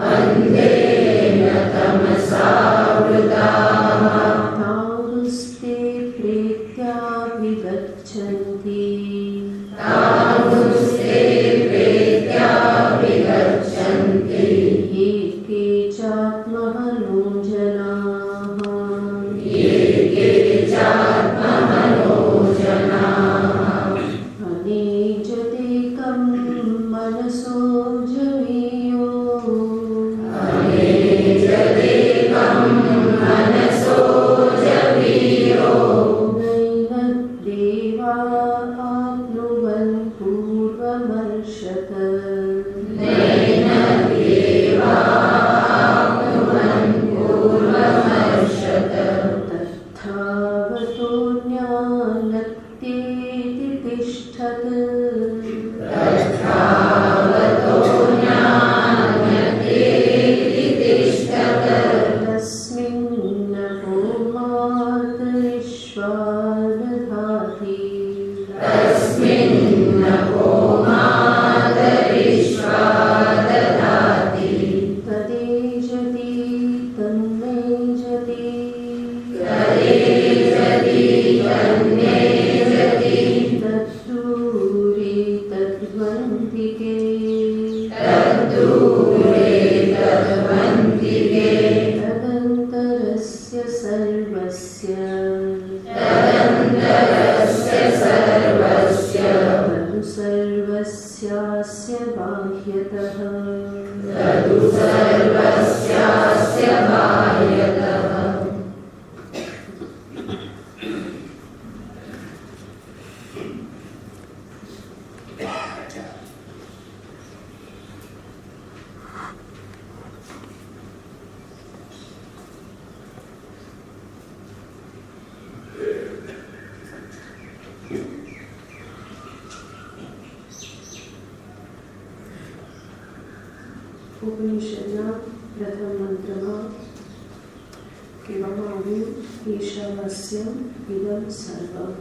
अन्धेन तमसावृताः तांस्ते प्रेत्या विगच्छन्ति ये केचात्मनो जनाः अनेजतेकं मनसो जवीयो नैनद्देवा आप्नुवन् पूर्वमर्षत तथावतो ज्ञानत्येति तिष्ठत् तस्मिन्नको मातरिश्वादधाति तदेजति तन्मेजति तद्दूरे तद्वन्तिके तदन्तरस्य सर्वस्य तदु सर्वस्यास्य बाह्यतः ઉપનિષદના પ્રથમ મંત્રમાં કહેવામાં આવ્યું ઈશાવાસ્યમ ઇદમ સર્વમ.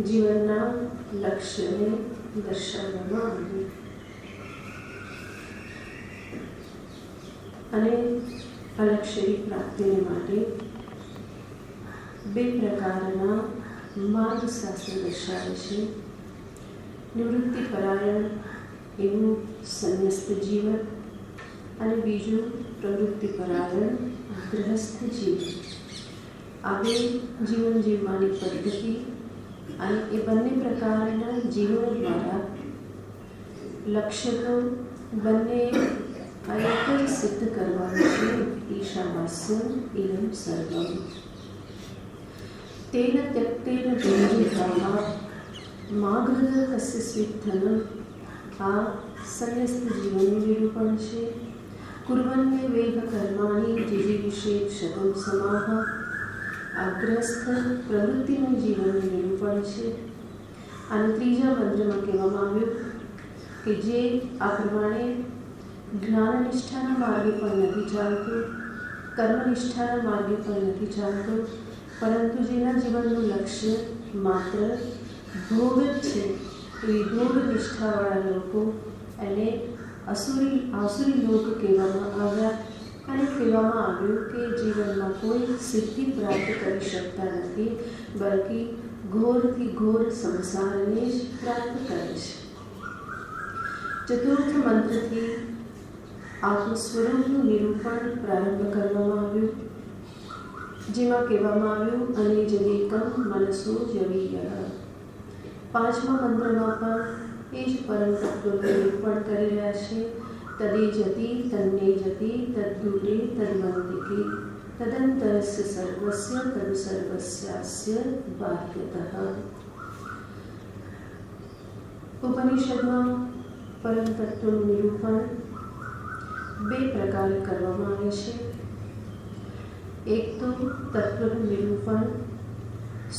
જીવનના લક્ષ્યને દર્શાવવામાં આવ્યું અને આ લક્ષ્યની પ્રાપ્તિને માટે બે પ્રકારના માર્ગશાસ્ત્ર દર્શાવે છે. નિવૃત્તિપરાયણ એવું સંન્યસ્ત જીવન અને બીજું પ્રવૃત્તિપરાયણ ગૃહસ્થ જીવન. આ બે જીવન જીવવાની પદ્ધતિ અને એ બંને પ્રકારના જીવન દ્વારા લક્ષ્ય તો બંને આ એક જ સિદ્ધ કરવાનું છે. ઈશાવાસ્યમ ઇદમ સર્વમ. તેન ત્યક્તેન ભેજિતાઃ માગૃહસ્ય સ્વિત્થનમ. આ સંન્યસ્ત જીવનનું નિરૂપણ છે. કુર્વન્ને વેહ કર્માણી જીજીવિષેક્ષકમ સમાહ. આગ્રસ્થ પ્રવૃત્તિનું જીવનનું નિરૂપણ છે. અને ત્રીજા મંત્રમાં કહેવામાં આવ્યું કે જે આ પ્રમાણે જ્ઞાનનિષ્ઠાના માર્ગે પર નથી ચાલતું, કર્મનિષ્ઠાના માર્ગે પર નથી ચાલતું, પરંતુ જેના જીવનનું લક્ષ્ય માત્ર ભોગ જ છે, એવી ભોગ નિષ્ઠાવાળા લોકો એને આસુરી લોક કહેવામાં આવ્યા. અને કહેવામાં આવ્યું કે જીવનમાં કોઈ સિદ્ધિ પ્રાપ્ત કરી શકતા નથી, બલ્કિ ઘોરથી ઘોર સંસારને જ પ્રાપ્ત કરે છે. ચતુર્થ મંત્રથી આત્મ સ્વરૂપનું નિરૂપણ પ્રારંભ કરવામાં આવ્યું, જેમાં કહેવામાં આવ્યું અને જનેકમ મનસો જવીય. પાંચમા મંત્રમાં પણ એ જ પરમ તત્વનું નિરૂપણ કરી રહ્યા છે. તદે જતી તન્ને જતી તદ્દૂરે તદ્વંતિકે તદંતરસ્ય સર્વસ્ય તદુ સર્વસ્યાસ્ય બાહ્યતઃ. ઉપનિષદમાં પરમ તત્વનું નિરૂપણ બે પ્રકારે કરવામાં આવે છે. એક તો તત્વનું નિરૂપણ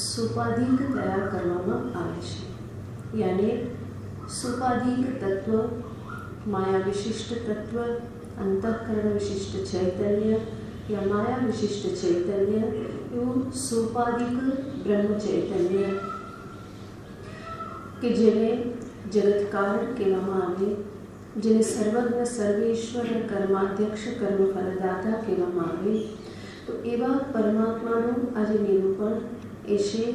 સોપાધિક તૈયાર કરવામાં આવે છે, યાને સોપાધિક તત્વ, માયા વિશિષ્ટ તત્વ, અંતઃકરણ વિશિષ્ટ ચૈતન્ય યા માયા વિશિષ્ટ ચૈતન્ય, એવું સોપાધિક બ્રહ્મ ચૈતન્ય કે જેને જગત કારણ કહેવામાં આવે, જેને સર્વજ્ઞ સર્વેશ્વર કર્માધ્યક્ષ કર્મફલદાતા કહેવામાં આવે, તો એવા પરમાત્માનું આજે નિરૂપણ એ છે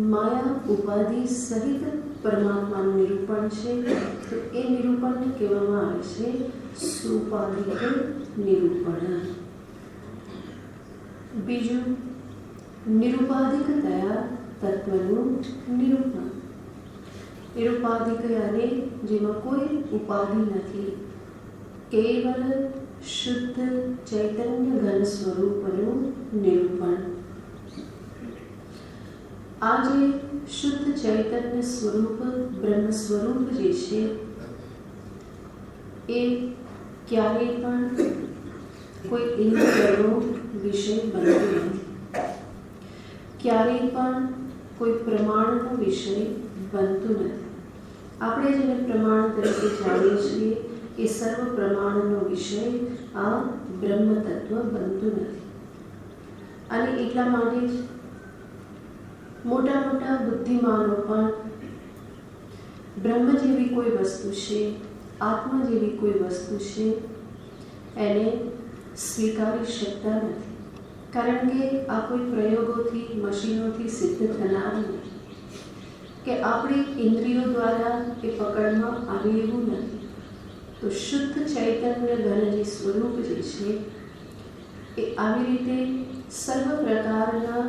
માયા ઉપાધિ સહિત પરમાત્માનું નિરૂપણ છે. તો એ નિરૂપણને કહેવામાં આવે છે સોપાધિક નિરૂપણ. બીજું, નિરૂપાધિકતયા તત્વનું નિરૂપણ. નિરૂપાધિક યાને જેમાં કોઈ ઉપાધિ નથી, કેવલ શુદ્ધ ચૈતન્ય ઘન સ્વરૂપનું નિરૂપણ. આ જે શુદ્ધ ચૈતન્ય સ્વરૂપ બ્રહ્મ સ્વરૂપ જે છે એ ક્યારેય પણ કોઈ ઇન્દ્રિયનો વિષય બનતું નથી, ક્યારેય પણ કોઈ પ્રમાણનો વિષય બનતું નથી. આપણે જેને પ્રમાણ તરીકે જાણીએ છીએ એ સર્વ પ્રમાણનો વિષય આ બ્રહ્મ તત્વ બનતું નથી. અને એટલા માટે જ મોટા મોટા બુદ્ધિમાનો પણ બ્રહ્મ જેવી કોઈ વસ્તુ છે, આત્મા જેવી કોઈ વસ્તુ છે એને સ્વીકારી શકતા નથી. કારણ કે આ કોઈ પ્રયોગોથી મશીનોથી સિદ્ધ થનાર નથી, કે આપણી ઇન્દ્રિયો દ્વારા એ પકડમાં આવે એવું નથી. તો શુદ્ધ ચૈતન્ય ઘન જે સ્વરૂપ જે છે એ આવી રીતે સર્વ પ્રકારના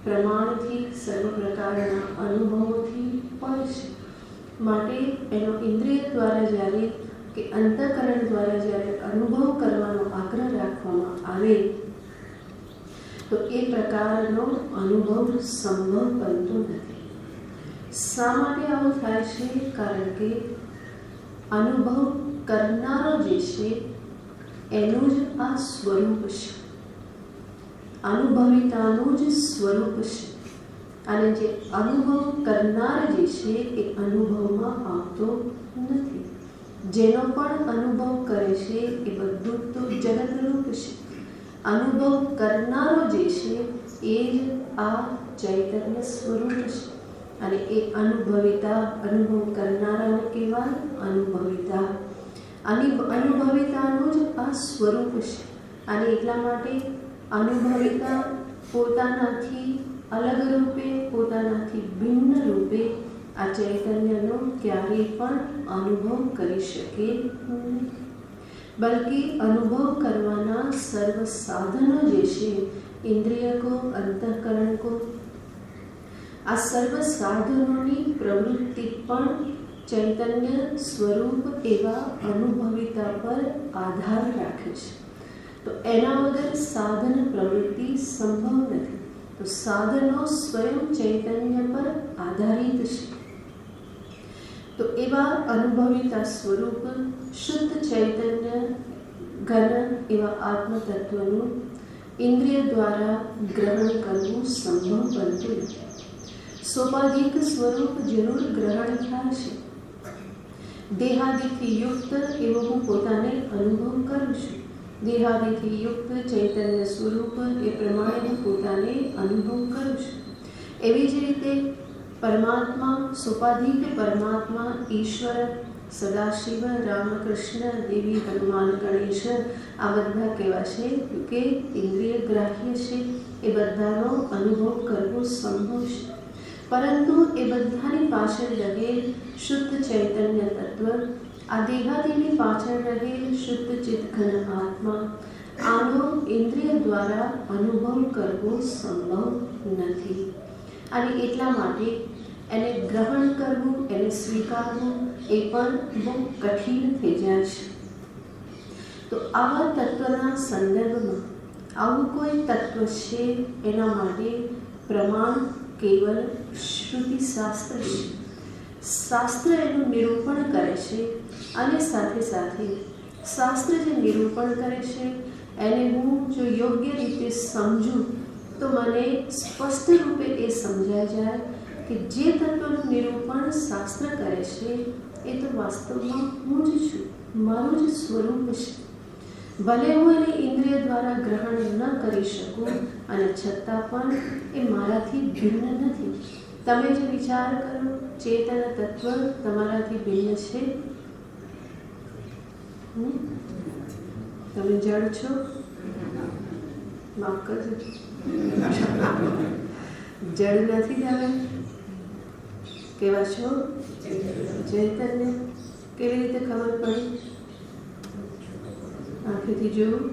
પ્રમાણથી, સર્વ પ્રકારના અનુભવોથી પર છે. માટે એનો ઇન્દ્રિય દ્વારા જ્યારે કે અંતઃકરણ દ્વારા જ્યારે અનુભવ કરવાનો આગ્રહ રાખવામાં આવે તો એ પ્રકારનો અનુભવ સંભવ બનતો નથી. શા માટે આવું થાય છે? કારણ કે અનુભવ કરનારો જે છે એનું જ આ સ્વરૂપ છે, અનુભવિતાનું જ સ્વરૂપ છે. અને જે અનુભવ કરનાર જે છે એ અનુભવમાં આવતો નથી. જેનો પણ અનુભવ કરે છે એ બધું તો જગતરૂપ છે. અનુભવ કરનારો જે છે એ જ આ ચૈતન્ય સ્વરૂપ છે. અને એ અનુભવિતા, અનુભવ કરનારાને કહેવાય અનુભવિતા. અનુભવિતાનું જ આ સ્વરૂપ છે. અને એટલા માટે અનુભવિતા પોતાનાથી અલગ રૂપે, પોતાનાથી ભિન્ન રૂપે આ ચૈતન્યનો ક્યારેય પણ અનુભવ કરી શકે નહીં. બલ્કિ અનુભવ કરવાના સર્વ સાધનો જે છે, ઇન્દ્રિય કો, અંતઃકરણ કો, આ સર્વ સાધનોની પ્રવૃત્તિ પણ ચૈતન્ય સ્વરૂપ એવા અનુભવિતા પર આધાર રાખે છે. તો એના વગર સાધન પ્રવૃત્તિ સંભવ નથી. તો સાધનો સ્વયં ચૈતન્ય પર આધારિત છે. તો એવા અનુભવિતા સ્વરૂપ શુદ્ધ ચૈતન્ય ઘન એવા આત્મતત્વનું ઇન્દ્રિય દ્વારા ગ્રહણ કરવું સંભવ બનતું નથી. સોપાધિક સ્વરૂપ જરૂર ગ્રહણ થાય છે. દેહાદિથી યુક્ત એવો હું પોતાને અનુભવ કરું છું. દેહાદિથી યુક્ત ચૈતન્ય સ્વરૂપ એ પ્રમાણે હું પોતાને અનુભવ કરું છું. એવી જ રીતે પરમાત્મા, સોપાધિક પરમાત્મા, ઈશ્વર, સદાશિવ, રામકૃષ્ણ, દેવી, હનુમાન, ગણેશ આ બધા કેવા છે કે ઇન્દ્રિય ગ્રાહ્ય છે. એ બધાનો અનુભવ કરવો સંભવ છે. પરંતુ એ બધાની પાછળ રહેલ શુદ્ધ ચૈતન્ય તત્વ, આ દેહાદિની પાછળ રહેલ શુદ્ધ ચિત્તઘન આત્મા, આનો ઇન્દ્રિય દ્વારા અનુભવ કરવો સંભવ નથી. અને એટલા માટે એને ગ્રહણ કરવું, એને સ્વીકારવું એ પણ બહુ કઠિન થઈ જાય છે. તો આવા તત્વના સંદર્ભમાં આવું કોઈ તત્વ છે એના માટે પ્રમાણ કેવલ શ્રુતિ શાસ્ત્ર છે. શાસ્ત્ર એનું નિરૂપણ કરે છે અને સાથે સાથે શાસ્ત્ર જે નિરૂપણ કરે છે એને હું જો યોગ્ય રીતે સમજું તો મને સ્પષ્ટ રૂપે એ સમજાય જાય કે જે તત્વનું નિરૂપણ શાસ્ત્ર કરે છે એ તો વાસ્તવમાં હું જ છું, મારું જ સ્વરૂપ છે. ભલે હું એને ઇન્દ્રિય દ્વારા ગ્રહણ ન કરી શકું અને છતાં પણ એ મારાથી ભિન્ન નથી. તમે જે વિચાર કરો ચેતન તત્વ તમારાથી ભિન્ન છે. તમે જડ છો, માફ કરજો, જડ નથી. તમે કેવા છો? ચૈતન્ય. કેવી રીતે ખબર પડી? આંખેથી જોયું,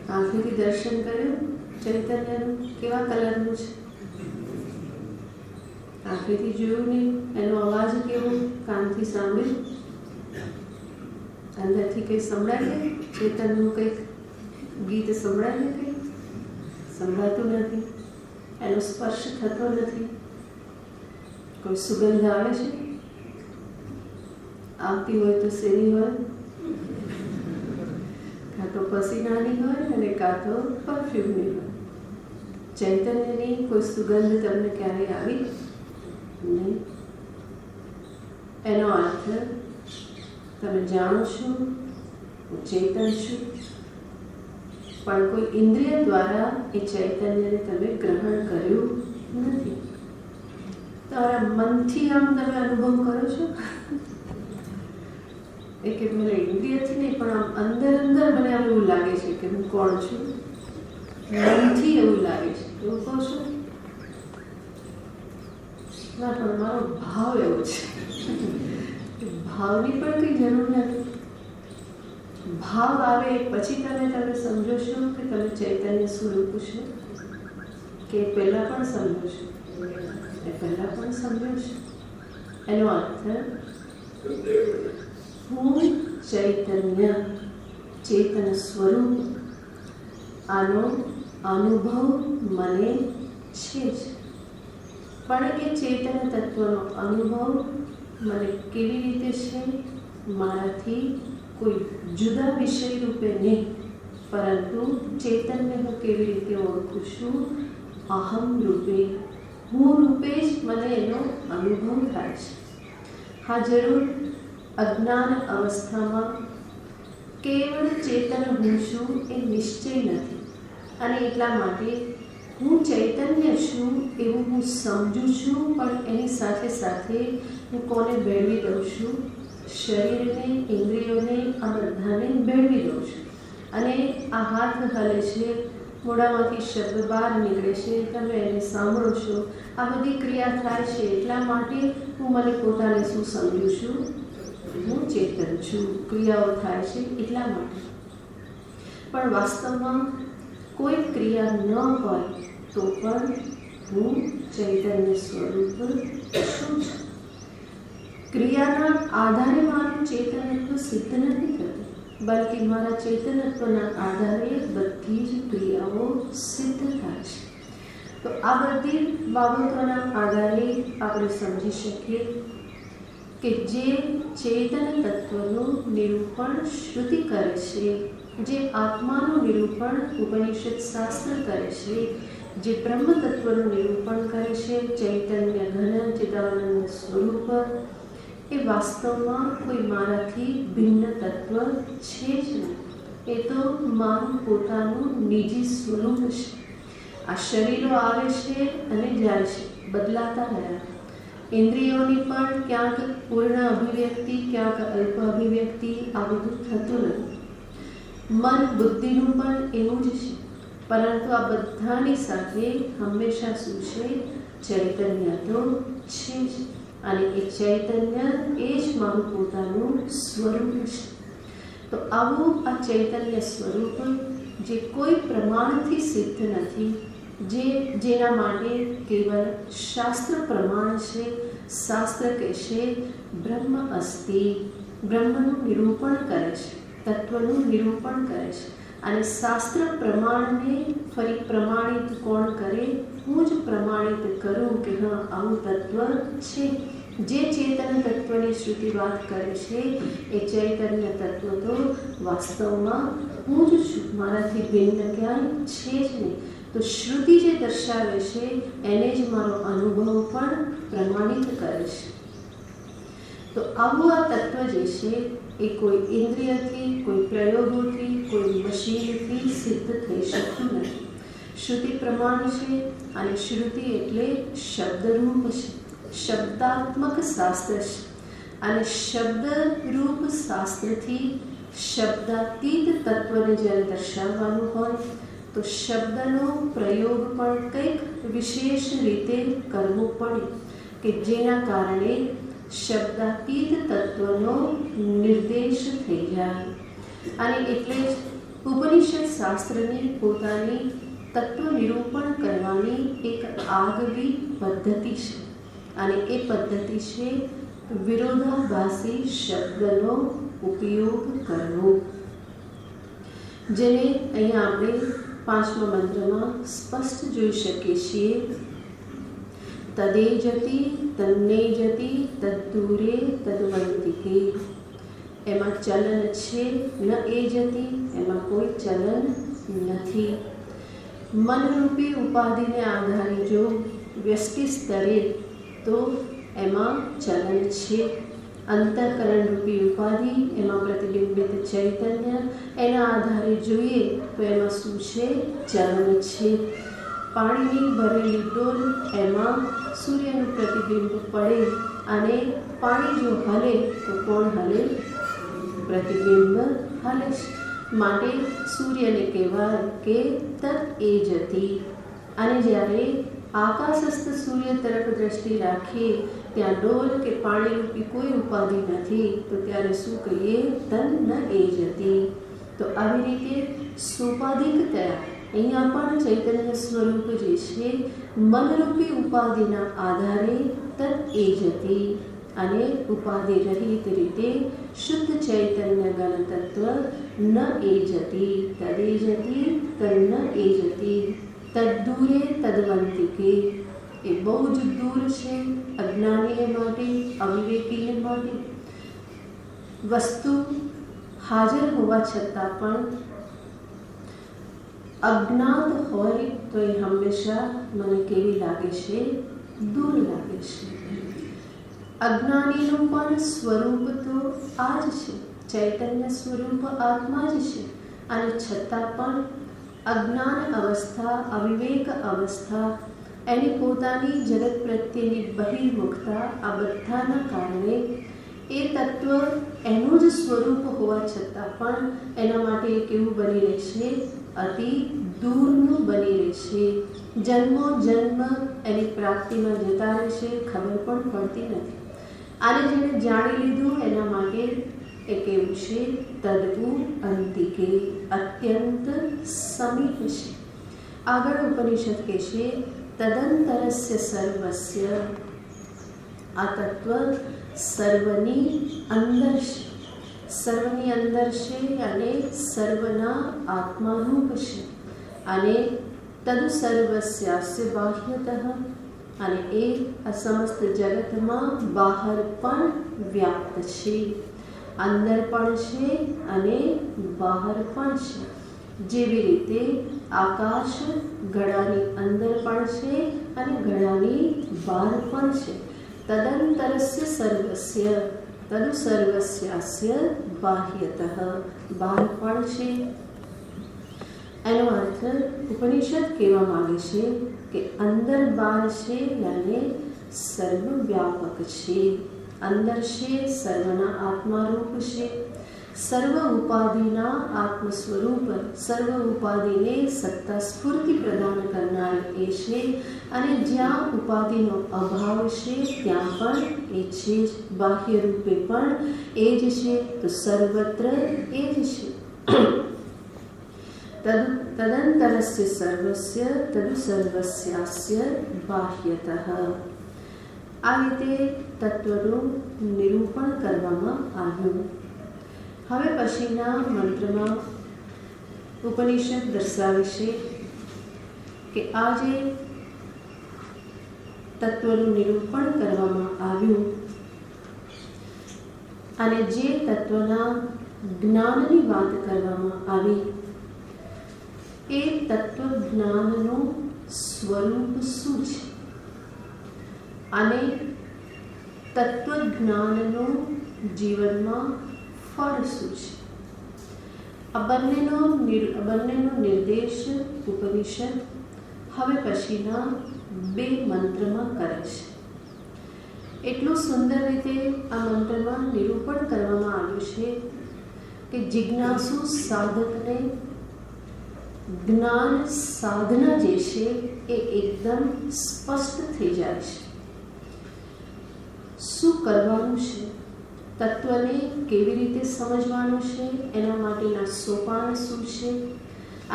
આંખેથી દર્શન કર્યું ચૈતન્યનું. કેવા કલરનું છે? આંખેથી જોયું નહીં, એનો અવાજ કેવો? કાનથી સાંભળ્યું, અંદરથી કંઈ સંભળાય ને? ચેતનનું કંઈક ગીત સંભળાય ને? કંઈ સંભળાતું નથી, એનો સ્પર્શ થતો નથી. કોઈ સુગંધ આવે છે? આવતી હોય તો શેની હોય? કાં તો પસીનાની હોય અને કાં તો પરફ્યુમની હોય. ચૈતન્યની કોઈ સુગંધ તમને ક્યારેય આવી નહીં. એનો અર્થ તમે જાણો છો હું ચેતન છું, પણ કોઈ ઇન્દ્રિય દ્વારા એ ચૈતન્યને તમે ગ્રહણ કર્યું નથી. તમારા મનથી આમ તમે અનુભવ કરો છો એ કે મને ઇન્દ્રિયથી નહીં, પણ આમ અંદર અંદર મને આમ એવું લાગે છે કે હું કોણ છું. મનથી એવું લાગે છે. એવું કહો છો? ના, પણ મારો ભાવ એવો છે. ભાવની પણ કંઈ જરૂર નથી. ભાવ આવે પછી તમે સમજો છો કે તમે ચૈતન્ય સ્વરૂપ છો, કે પહેલાં પણ સમજો છો? એ પહેલાં પણ સમજો છો. એનો અર્થ હું ચૈતન્ય, ચેતન સ્વરૂપ, આનો અનુભવ મને છે જ. પણ એ ચેતન તત્વનો અનુભવ મને કેવી રીતે છે? મારાથી કોઈ જુદા વિષય રૂપે નહીં, પરંતુ ચૈતન્ય હું કેવી રીતે ઓળખું છું? અહમ રૂપે, હું રૂપે જ મને એનો અનુભવ થાય છે. હા, જરૂર અજ્ઞાન અવસ્થામાં કેવળ ચેતન હું છું એ નિશ્ચય નથી, અને એટલા માટે હું ચૈતન્ય છું એવું હું સમજું છું, પણ એની સાથે સાથે હું કોને ભેળવી દઉં છું? શરીરને, ઇન્દ્રિયોને, આ બધાને ભેળવી દઉં છું. અને આ હાથ હલે છે, મોઢામાંથી શબ્દ બહાર નીકળે છે, તમે એને સાંભળો છો, આ બધી ક્રિયા થાય છે. એટલા માટે હું મને પોતાને શું સમજું છું? હું ચેતન છું. ક્રિયાઓ થાય છે એટલા માટે. પણ વાસ્તવમાં કોઈ ક્રિયા ન હોય તો પણ હું ચૈતન્ય સ્વરૂપ છું. ક્રિયાના આધારે મારું ચેતનત્વ સિદ્ધ નથી થતું, બલ્કિ મારા ચેતનત્વના આધારે બધી જ ક્રિયાઓ સિદ્ધ થાય છે. તો આ બધી બાબતોના આધારે આપણે સમજી શકીએ કે જે ચેતન તત્વનું નિરૂપણ શ્રુતિ કરે છે, જે આત્માનું નિરૂપણ ઉપનિષદ શાસ્ત્ર કરે છે, જે બ્રહ્મ તત્વનું નિરૂપણ કરે છે ચૈતન્ય ઘન ચિદાનંદ સ્વરૂપ, એ વાસ્તવમાં કોઈ મારાથી ભિન્ન તત્વ છે જ નહીં. એ તો મારું પોતાનું નિજી સ્વરૂપ છે. આ શરીરો આવે છે અને જાય છે, બદલાતા રહ્યા. ઇન્દ્રિયોની પણ ક્યાંક પૂર્ણ અભિવ્યક્તિ, ક્યાંક અલ્પ અભિવ્યક્તિ, આ બધું થતું નથી. મન બુદ્ધિનું પણ એવું જ છે, પરંતુ આ બધાની સાથે હંમેશા શું છે? ચૈતન્ય તો છે જ. અને એ ચૈતન્ય એ જ મારું પોતાનું સ્વરૂપ છે. તો આવું આ ચૈતન્ય સ્વરૂપ જે કોઈ પ્રમાણથી સિદ્ધ નથી, જેના માટે કેવળ શાસ્ત્ર પ્રમાણ છે. શાસ્ત્ર કહેશે બ્રહ્મ અસ્તિ, બ્રહ્મનું નિરૂપણ કરે છે, તત્વનું નિરૂપણ કરે છે. અને શાસ્ત્ર પ્રમાણને ફરી પ્રમાણિત કોણ કરે? હું જ પ્રમાણિત કરું કે હા આવું તત્વ છે. જે ચેતન તત્વની શ્રુતિ વાત કરે છે એ ચૈતન્ય તત્વ તો વાસ્તવમાં હું જ છું, મારાથી ભિન્ન ક્યાંય છે જ નહીં. તો શ્રુતિ જે દર્શાવે છે એને જ મારો અનુભવ પણ પ્રમાણિત કરે છે. તો આવું આ તત્વ જે છે એ કોઈ ઇન્દ્રિયથી, કોઈ પ્રયોગોથી, કોઈ મશીનથી સિદ્ધ થઈ શકતું નથી. શ્રુતિ પ્રમાણ છે અને શ્રુતિ એટલે શબ્દરૂપ છે, શબ્દાત્મક શાસ્ત્ર છે. અને શબ્દરૂપ શાસ્ત્રથી શબ્દાતીત તત્વને જ્યારે દર્શાવવાનું હોય તો શબ્દનો પ્રયોગ પણ કંઈક વિશેષ રીતે કરવો પડે કે જેના કારણે શબ્દાતીત તત્વનો નિર્દેશ થઈ જાય. અને એટલે જ ઉપનિષદ શાસ્ત્રની પોતાની તત્વ નિરૂપણ કરવાની એક આગવી પદ્ધતિ છે. અને એ પદ્ધતિ છે વિરોધાભાસી શબ્દનો ઉપયોગ કરવો, જેને અહીંયા આપણે 5મા મંત્રમાં સ્પષ્ટ જોઈ શકીએ છીએ. તદેજતિ તન્નેજતિ તદ્દૂરે તદ્વંતિકે. એમાં ચલન છે, ન એજતિ, એમાં કોઈ ચલન નથી. મનરૂપી ઉપાધિને આધારે જો વ્યષ્ટિ સ્તરે તો એમાં ચલન છે. અંતઃકરણ રૂપી ઉપાધિ, એમાં પ્રતિબિંબિત ચૈતન્ય, એના આધારે જોઈએ તો એમાં શું છે? ચલન છે. પાણીની ભરેલી ડોલ, એમાં સૂર્યનું પ્રતિબિંબ પડે અને પાણી જો હલે તો કોણ હલે? પ્રતિબિંબ હલે. માટે સૂર્યને કહેવાય કે તદ એજતિ. અને જ્યારે આકાશસ્થ સૂર્ય તરફ દ્રષ્ટિ રાખીએ, ત્યાં ડોલ કે પાણીરૂપી કોઈ ઉપાધિ નથી, તો ત્યારે શું કહીએ? તન્ ન એજતિ. તો આવી રીતે સોપાધિકતયા અહીંયા પણ ચૈતન્ય સ્વરૂપ જે છે મનરૂપી ઉપાધિના આધારે તદ એજતિ. અને ઉપાધિ રહિત રીતે શુદ્ધ ચૈતન્ય ઘન તત્વ ન એજતિ. તદેજતિ તન્ન એજતિ. તદ્દૂરે તદ્વંતિકે. એ બહુ જ દૂર છે અજ્ઞાનીય માટે, અવિવેકીય માટે. વસ્તુ હાજર હોવા છતાં પણ અજ્ઞાત હોય તો એ હંમેશા મને કેવી લાગે છે? દૂર લાગે છે. અજ્ઞાનીનું પણ સ્વરૂપ તો આ જ છે, ચૈતન્ય સ્વરૂપ આત્મા જ છે. અને છતાં પણ અજ્ઞાન અવસ્થા, અવિવેક અવસ્થા, એની પોતાની જગત પ્રત્યેની બહિર્મુખતા, આ બધાના કારણે એ તત્વ એનું જ સ્વરૂપ હોવા છતાં પણ એના માટે કેવું બની રહેશે? અતિ દૂરનું બની રહેશે. જન્મો જન્મ એની પ્રાપ્તિમાં જતા રહેશે, ખબર પણ પડતી નથી. આને જેને જાણી લીધું એના માટે એ કેવું છે? તદ્દુ અંતિકે. અત્યંત સમીપ છે. આગળ ઉપનિષદ કહે છે તદંતરસ્ય સર્વસ્ય. આ તત્વ સર્વની અંદર છે, સર્વની અંદર છે અને સર્વના આત્મારૂપ છે. અને તદુ સર્વસ્યાસ્ય બાહ્યતઃ. અને એ આ સમસ્ત જગતમાં બહાર પણ વ્યાપ્ત છે. અંદર પણ છે અને બહાર પણ છે. જેવી રીતે આકાશ ઘડાની અંદર પણ છે અને ઘડાની બહાર પણ છે. તદંતરસ્ય સર્વસ્ય તદુ સર્વસ્યાસ્ય બાહ્યતઃ. બહાર પણ છે. એનો અર્થ ઉપનિષદ કહેવા માંગે છે કે અંદર બહાર છે અને સર્વવ્યાપક છે. અંદર છે, સર્વના આત્મારૂપ છે. સર્વ ઉપાધિના આત્મ સ્વરૂપ, સર્વ ઉપાધિને સત્તા સ્ફૂર્તિ પ્રદાન કરનાર એ છે. અને જ્યાં ઉપાધિનો અભાવ છે ત્યાં પણ એ છે જ. બાહ્ય રૂપે પણ એ જ છે. તો સર્વત્ર એ જ છે. તદંતરસ્ય સર્વસ્ય તદુ સર્વસ્યાસ્ય બાહ્યતઃ. આ રીતે તત્વનું નિરૂપણ કરવામાં આવ્યું. હવે પછીના મંત્રમાં ઉપનિષદ દર્શાવે છે કે આ જે તત્વનું નિરૂપણ કરવામાં આવ્યું અને જે તત્વના જ્ઞાનની વાત કરવામાં આવી, એ તત્વજ્ઞાનનું સ્વરૂપ શું છે અને તત્વજ્ઞાનનું જીવનમાં ફળ શું છે? આ બંનેનો નિર્દેશ ઉપનિષદ હવે પછીના 2 મંત્રમાં કરે છે. એટલું સુંદર રીતે આ મંત્રમાં નિરૂપણ કરવામાં આવ્યું છે કે જિજ્ઞાસુ સાધકને જ્ઞાન સાધના જે છે એ એકદમ સ્પષ્ટ થઈ જાય છે. શું કરવાનું છે, તત્વને કેવી રીતે સમજવાનું છે, એના માટેના સોપાન શું છે,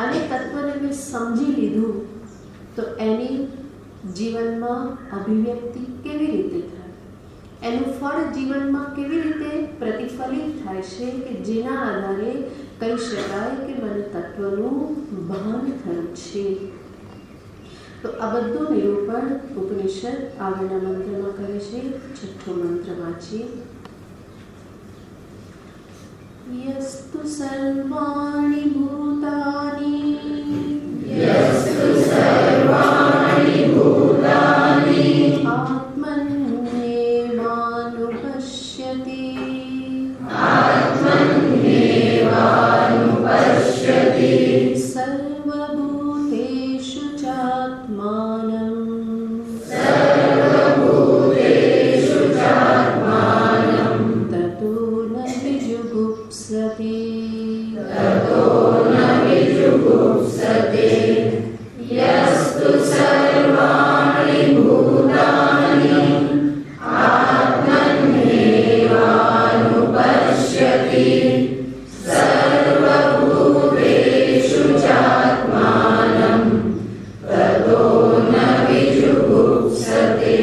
અને તત્વને મેં સમજી લીધું તો એની જીવનમાં અભિવ્યક્તિ કેવી રીતે થાય, એનું ફળ જીવનમાં કેવી રીતે પ્રતિફલિત થાય છે કે જેના આધારે કહી શકાય કે મને તત્વનું ભાન થયું છે. તો આ બધું નિરૂપણ ઉપનિષદ આગળના મંત્રમાં કરે છે. 6થો મંત્ર વાંચીએ. યસ્તુ સર્વાણિ ભૂતાનિ આત્મન્યેવાનુપશ્યતિ સર્વભૂતેષુ ચાત્માનં તતો ન વિજુગુપ્સતિ. યસ્તુ સર્વાણિ ભૂતાનિ આત્મન્યેવાનુપશ્યતિ સર્વભૂતેષુ ચાત્માનં તતો ન વિજુગુપ્સતે.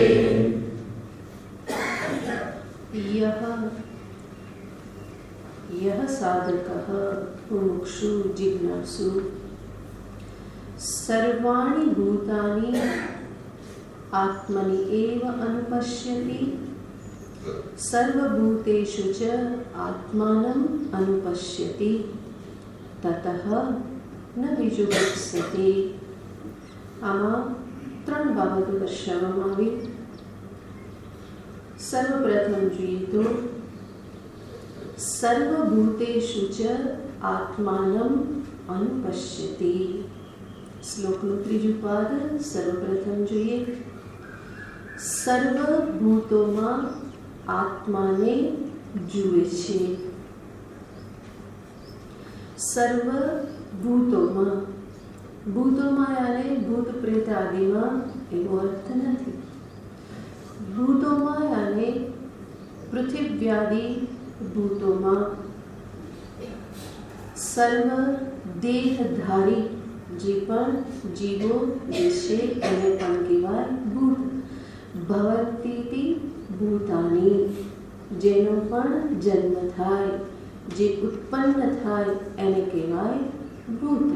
यः साधकः मुमुक्षु जिज्ञासु सर्वाणि भूतानि आत्मनि एव अनुपश्यति सर्वभूतेषु च आत्मानम् अनुपश्यति ततः न विजुगुप्सते. આમાં 3 બાબતો દર્શાવવામાં આવી. સર્વપ્રથમ જોઈએ તો સર્વભૂતેષુ ચ આત્માનમ અનુપશ્યતિ. શ્લોકનું 3જું પાદ સર્વપ્રથમ જોઈએ. સર્વભૂતોમાં આત્માને જુએ છે. સર્વભૂતોમાં, ભૂતોમાં યાને ભૂત પ્રેત આદિમાં એવો અર્થ નથી. ભૂતોમાં યાને પૃથિવ્યાદિ ભૂતોમાં, સર્વ દેહધારી જે પણ જીવો જે છે એને પણ કહેવાય ભૂત. ભવંતીતિ ભૂતાની, જેનો પણ જન્મ થાય, જે ઉત્પન્ન થાય એને કહેવાય ભૂત.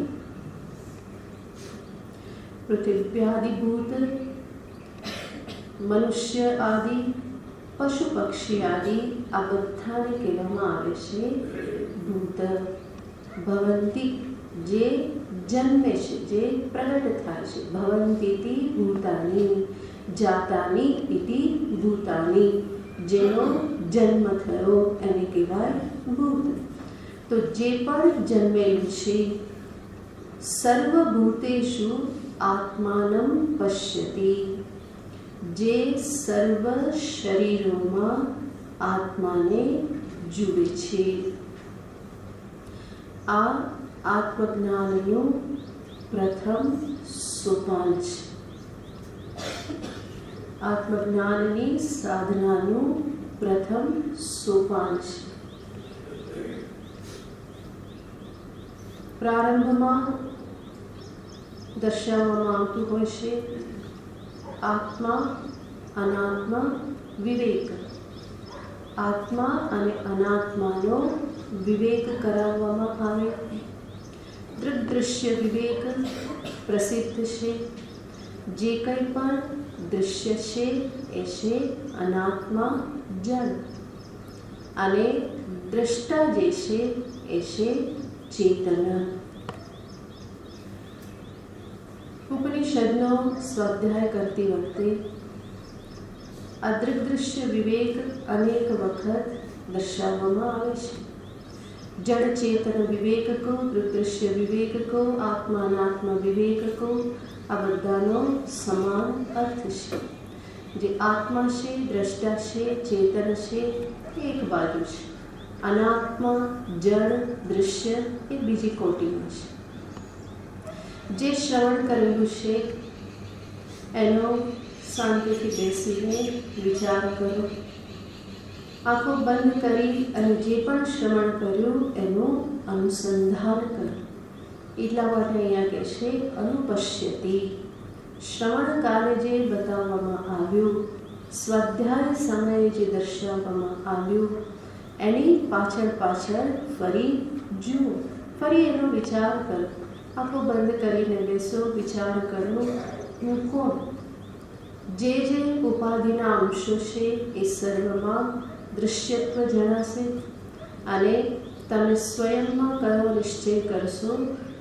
પૃથિવ્યાદિ ભૂત, મનુષ્ય આદિ, પશુ પક્ષી આદિ આ બધાને કહેવામાં આવે છે ભૂત. ભવંતી જે જન્મે છે, જે પ્રગટ થાય છે. ભવંતીતિ ભૂતાની, જાતાની ઇતિ ભૂતાની, જેનો જન્મ થયો એને કહેવાય ભૂત. તો જે પણ જન્મેલું છે, સર્વભૂતેષુ આત્માનમ પશ્યતિ, જે સર્વ શરીરોમાં આત્માને જુએ છે. આ આત્મજ્ઞાનનું પ્રથમ સોપાન છે. આત્મજ્ઞાનની સાધનાનું પ્રથમ સોપાન છે. પ્રારંભમાં દર્શાવવામાં આવતું હોય છે આત્મા અનાત્મા વિવેક. આત્મા અને અનાત્માનો વિવેક કરાવવામાં આવે. દૃગ્દૃશ્ય વિવેક પ્રસિદ્ધ છે. જે કંઈ પણ દૃશ્ય છે એ છે અનાત્મા જળ, અને દ્રષ્ટા જે છે એ છે ચેતના. ઉપનિષદનો સ્વાધ્યાય કરતી વખતે અદૃગ્દૃશ્ય વિવેક અનેક વખત દર્શાવવામાં આવે છે. जड़ चेतन विवेक को, दृदृश्य विवेक को, आत्मानात्म विवेक को, આ બધાનો સમાન અર્થ છે. જે આત્મા છે, દ્રષ્ટા છે, ચેતન છે એ એક બાજુ છે. અનાત્મા, જળ, દૃશ્ય એ બીજી કોટીમાં છે. જે શ્રવણ કરેલું છે એનો શાંતિથી બેસીને વિચાર કરો. આંખો બંધ કરી અને જે પણ શ્રવણ કર્યું એનું અનુસંધાન કરો. એટલા માટે અહીંયા કહે છે અનુપશ્યતિ. શ્રવણ કાલે જે બતાવવામાં આવ્યું, સ્વાધ્યાય સમયે જે દર્શાવવામાં આવ્યું એની પાછળ ફરી જુઓ, ફરી એનો વિચાર કરો. આંખો બંધ કરીને બેસો, વિચાર કરો હું કોણ. જે ઉપાધિના અંશો છે એ સર્વમાં દૃશ્યત્વ જણાશે અને તમે સ્વયંમાં કયો નિશ્ચય કરશો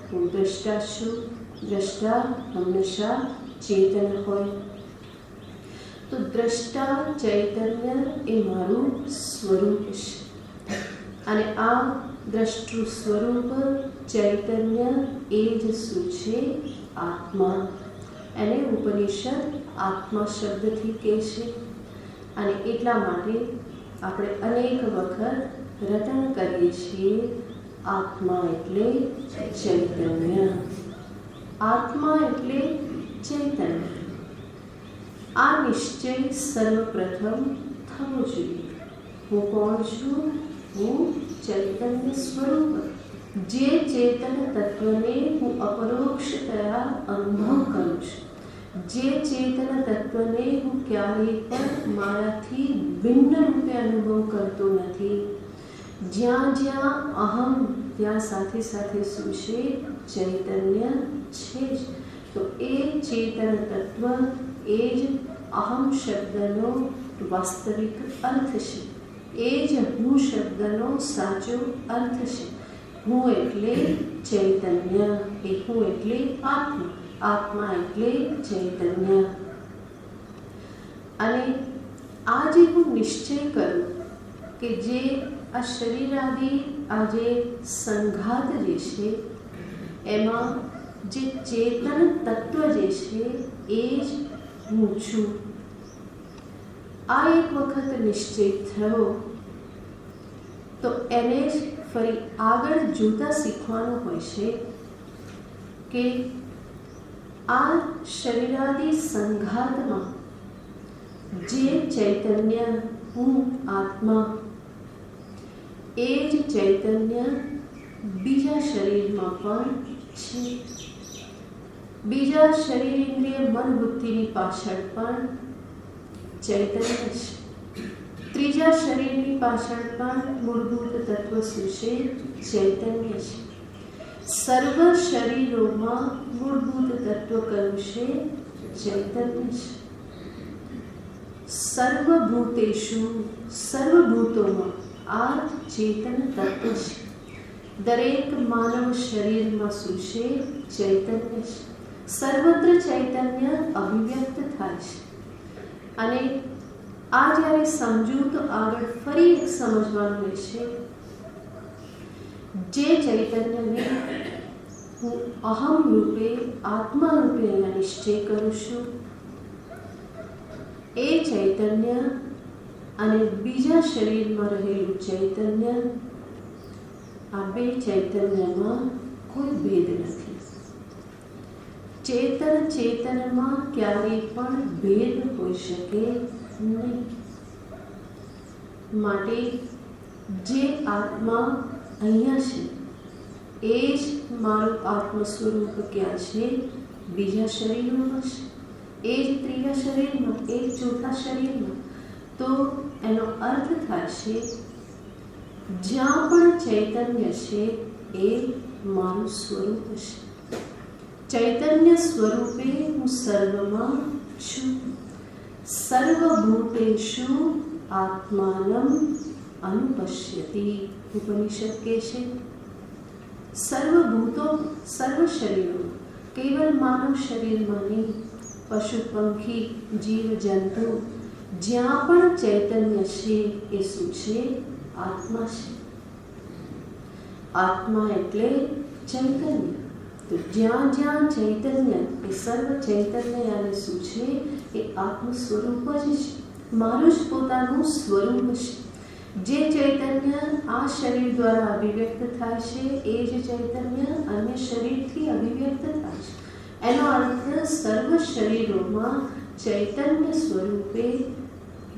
હું દ્રષ્ટા છું. દ્રષ્ટા હંમેશા ચેતન હોય. તો દ્રષ્ટા ચૈતન્ય એ મારું સ્વરૂપ છે અને આ દ્રષ્ટુ સ્વરૂપ ચૈતન્ય એ જ શું છે? આત્મા. એને ઉપનિષદ આત્મા શબ્દથી કહે છે. અને એટલા માટે આપણે અનેક વખત રટણ કરીએ છીએ આત્મા એટલે ચૈતન્ય. આત્મા એટલે ચૈતન્ય. આ નિશ્ચય સર્વપ્રથમ થવો જોઈએ. હું કોણ છું? હું ચૈતન્ય સ્વરૂપ. જે ચેતન તત્વને હું અપરોક્ષતયા અનુભવ કરું છું, જે ચેતન તત્વને હું ક્યારેય પણ મારાથી ભિન્ન રૂપે અનુભવ કરતો નથી. જ્યાં જ્યાં અહમ ત્યાં સાથે સાથે શું છે? ચૈતન્ય છે જ. તો એ ચેતન તત્વ એ જ અહમ શબ્દનો વાસ્તવિક અર્થ છે. એ જ હું શબ્દનો સાચો અર્થ છે. હું એટલે ચૈતન્ય. એ હું એટલે આત્મા. આત્મા એટલે ચૈતન્ય. અને આ જે હું નિશ્ચય કરું કે જે આ શરીરાદી આ જે સંઘાત જે છે એમાં જે ચેતન તત્વ જે છે એ જ હું છું. આ એક વખત નિશ્ચય થયો તો એને જ ફરી આગળ જોતા શીખવાનું હોય છે કે આ શરીરાદી સંઘાતમાં જે ચૈતન્ય હું આત્મા એ જ ચૈતન્ય બીજા શરીરમાં પણ છે. બીજા શરીર ઇન્દ્રિય મન બુદ્ધિની પાછળ પણ ચૈતન્ય છે. ત્રીજા શરીરની પાછળ પણ મૂળભૂત તત્વ શું છે? ચૈતન્ય છે. સર્વ શરીરોમાં મૂળભૂત તત્વ કયું છે? ચૈતન્ય છે. સર્વભૂતેષુ સર્વભૂતોમાં આ ચેતન તત્વ છે. દરેક માનવ શરીરમાં શું છે? ચૈતન્ય છે. સર્વત્ર ચૈતન્ય અભિવ્યક્ત થાય છે. અને આ જ્યારે સમજવું તો આગળ ફરી એક સમજવાનું રહેશે. જે ચૈતન્યને હું અહમ રૂપે આત્મા રૂપે એના નિશ્ચય કરું છું એ ચૈતન્ય અને બીજા શરીરમાં રહેલું ચૈતન્ય, આ બે ચૈતન્યમાં કોઈ ભેદ નથી. ચેતનમાં ક્યારેય પણ ભેદ હોઈ શકે નહીં. માટે જે આત્મા અહીંયા છે એ જ મારું આત્મ સ્વરૂપ ક્યાં છે? બીજા શરીરમાં છે. એ જ ત્રીજા શરીરમાં, એ જ ચોથા શરીરમાં. તો એનો અર્થ થાય છે જ્યાં પણ ચૈતન્ય છે એ મારું સ્વરૂપ છે. ચૈતન્ય સ્વરૂપે હું સર્વમાં છું. સર્વભૂતેષુ આત્માનમ અનુપશ્યતિ. ઉપનિષદ કહે છે સર્વભૂતો સર્વ શરીરો, કેવલ માનવ શરીરમાં નહીં, પશુ પંખી જીવ જંતુ જ્યાં પણ ચૈતન્ય છે એ શું છે? આત્મા છે. આત્મા એટલે ચૈતન્ય. તો જ્યાં જ્યાં ચૈતન્ય, એ સર્વ ચૈતન્ય યાને શું છે? એ આત્મ સ્વરૂપ જ છે, મારું જ પોતાનું સ્વરૂપ છે. જે ચૈતન્ય આ શરીર દ્વારા અભિવ્યક્ત થાય છે એ જ ચૈતન્ય અન્ય શરીરથી અભિવ્યક્ત થાય છે. એનો અર્થ સર્વ શરીરોમાં ચૈતન્ય સ્વરૂપે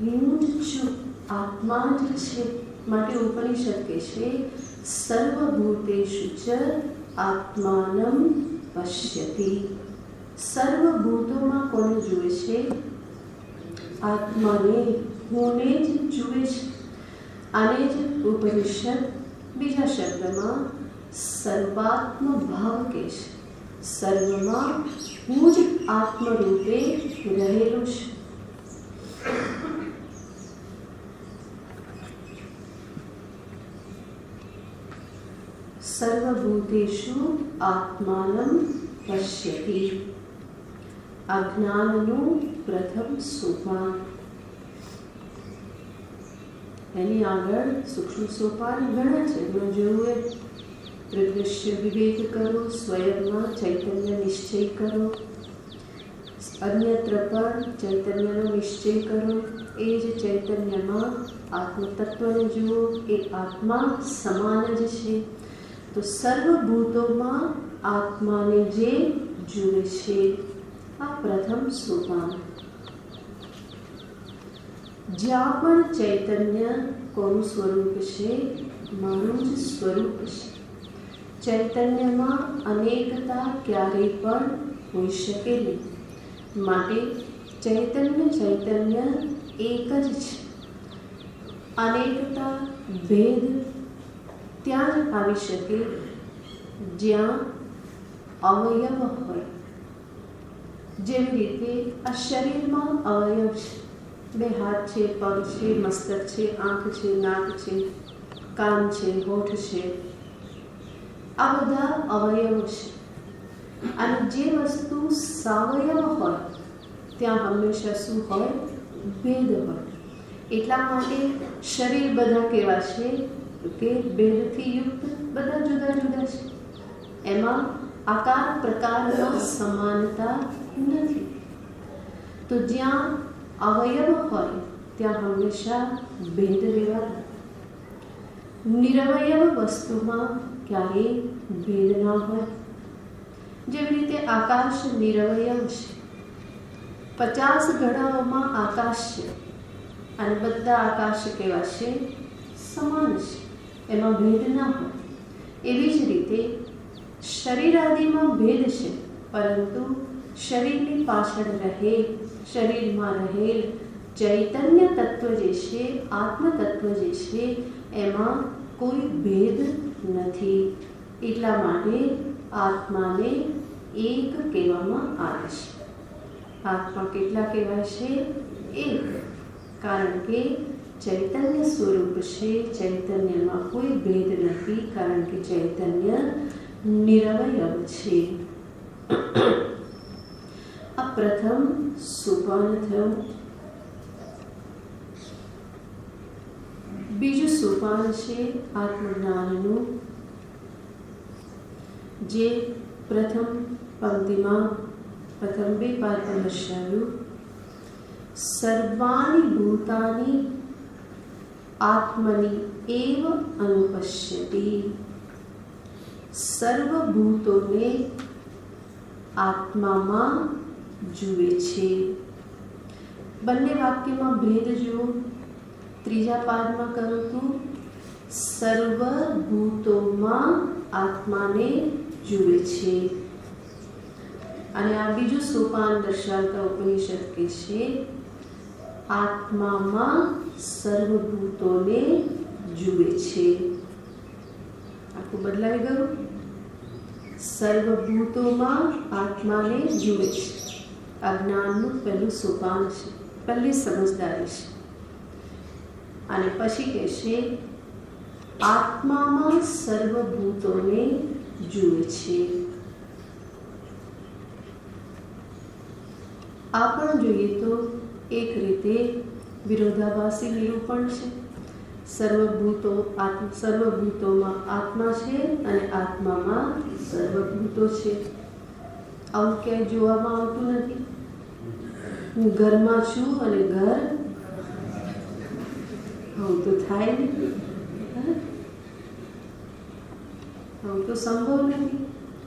હું જ છું, આત્મા જ છે. માટે ઉપનિષદ કહે છે સર્વભૂતેષુ ચ આત્માનમ પશ્યતિ. સર્વભૂતોમાં કોને જુએ છે? આત્માને, હુંને જ જુએ છે. આને જ ઉપનિષદ બીજા શબ્દમાં સર્વાત્મ ભાવ કહે છે. સર્વમાં હું જ આત્મરૂપે રહેલું છું. સર્વભૂતેષુ આત્માનમ પશ્યતિ. અજ્ઞાનનું પ્રથમ સોપાન. એની આગળ સૂક્ષ્મ સોપાન ઘણા છે. એમાં જોયું ત્રિદૃશ્ય વિવેક કરો, સ્વયંમાં ચૈતન્ય નિશ્ચય કરો, અન્યત્ર પણ ચૈતન્યનો નિશ્ચય કરો. એ જ ચૈતન્યમાં આત્મતત્વને જુઓ, એ આત્મા સમાન જ છે. તો સર્વભૂતોમાં આત્માને જે જુએ છે, આ પ્રથમ સોપાન. જ્યાં પણ ચૈતન્ય કોનું સ્વરૂપ છે? મારું જ સ્વરૂપ છે. ચૈતન્યમાં અનેકતા ક્યારેય પણ હોઈ શકે નહીં. માટે ચૈતન્ય એક જ છે. અનેકતા, ભેદ ત્યાં જ આવી શકે જ્યાં અવયવ હોય. જેવી રીતે આ શરીરમાં અવયવ છે. બે હાથ છે, પગ છે, મસ્તક છે, આંખ છે, નાક છે, કાન છે, હોઠ છે. આ બધા અવયવ છે. અને જે વસ્તુ સાવયવ હોય ત્યાં હંમેશા શું હોય? ભેદ હોય. એટલા માટે શરીર બધા કેવા છે કે ભેદથી યુક્ત, બધા જુદા જુદા છે. એમાં આકાર પ્રકારમાં સમાનતા નથી. તો જ્યાં અવયવ હોય ત્યાં હંમેશા ભેદ રહેવાનો. નિરવયવ વસ્તુમાં ક્યારેય ભેદ ના હોય. જેવી રીતે આકાશ નિરવયવ છે. 50 ઘડાઓમાં આકાશ છે અને બધા આકાશ કેવા છે? સમાન છે. એમાં ભેદ ના હોય. એવી જ રીતે શરીર આદિમાં ભેદ છે, પરંતુ શરીરની પાછળ રહે, શરીરમાં રહેલ ચૈતન્ય તત્વ જે છે, આત્મ તત્વ જે છે, એમાં કોઈ ભેદ નથી. એટલા માટે આત્માને એક કહેવામાં આવે છે. આત્મા કેટલા કહેવાય છે? એક. કારણ કે ચૈતન્ય સ્વરૂપ છે. ચૈતન્યમાં કોઈ ભેદ નથી, કારણ કે ચૈતન્ય નિરવયવ છે. આ પ્રથમ સોપાન થયું. બીજું સોપાન છે આત્મજ્ઞાનનું, જે પ્રથમ પંક્તિમાં પ્રથમ બે પાદમાં દર્શાવ્યું. સર્વાણી ભૂતાની આત્મની એવ અનુપશ્યતિ. સર્વભૂતોને આત્મામાં જુએ છે. બંને વાક્યમાં ભેદ જુઓ. ત્રીજા પાદમાં કહ્યું હતું સર્વભૂતોમાં આત્માને જુએ છે. અને આ બીજું સોપાન દર્શાવતા ઉપનિષદ કહે છે આત્મામાં સર્વભૂતોને જુએ છે. આખું બદલાઈ ગયું. સર્વભૂતોમાં આત્માને જુએ છે. અજ્ઞાનનું પહેલું સોપાન છે, પહેલી સમજદારી છે. અને પછી કહે છે આત્મામાં સર્વભૂતોને જુએ છે. આ પણ જોઈએ તો એક રીતે વિરોધાભાસી નિરૂપણ છે. સર્વભૂતોમાં આત્મા છે અને આત્મામાં સર્વભૂતો છે. આવું ક્યાંય જોવામાં આવતું નથી. હું ઘરમાં છું અને ઘર આવું તો થાય નહીં. આવું તો સંભવ નથી.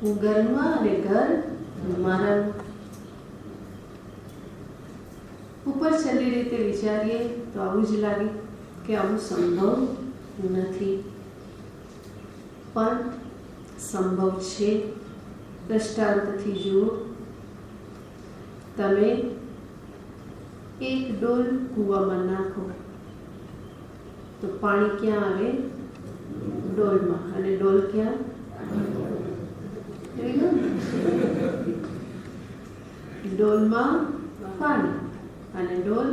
હું ઘરમાં અને ઘર મારા. ઉપર છેલ્લી રીતે વિચારીએ તો આવું જ લાગે કે આવું સંભવ નથી, પણ સંભવ છે. દ્રષ્ટાંતથી જુઓ. તમે એક ડોલ કૂવામાં નાખો તો પાણી ક્યાં આવે? ડોલમાં. અને ડોલ ક્યાં? ડોલમાં પાણી અને ડોલ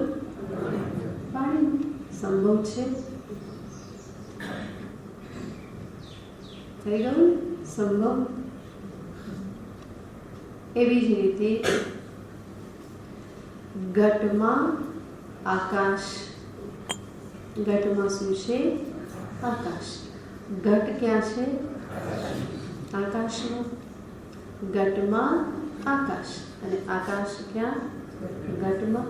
પાણી. સંભવ છે. થઈ ગયું સંભવ. એવી જ રીતે ઘટમાં આકાશ. ઘટમાં શું છે? આકાશ. ઘટ ક્યાં છે? આકાશમાં. ઘટમાં આકાશ અને આકાશ ક્યાં? ઘટમાં.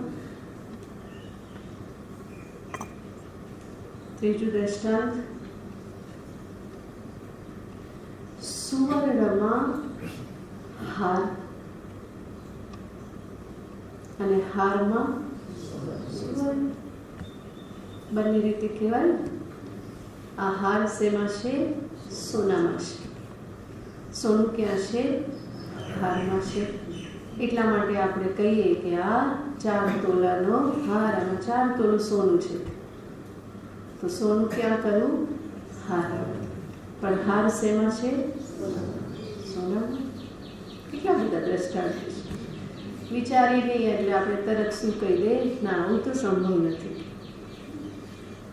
ત્રીજું દ્રષ્ટાંત. સુવર્ણમાં હાર અને હારમાં સુવર્ણ. બંને રીતે કહેવાય. આ હાર શેમાં છે? સોનામાં છે. સોનું ક્યાં છે? હારમાં છે. એટલા માટે આપણે કહીએ કે આ 4 તોલાનો હાર, આમાં 4 તોલું સોનું છે. તો સોનું ક્યાં કરવું? હાર. પણ હાર શેમાં છે? સોનામાં. કેટલા બધા દ્રષ્ટાંત છે. વિચારી નહીં એટલે આપણે તરત શું કહી દે? ના, આવું તો સંભવ નથી.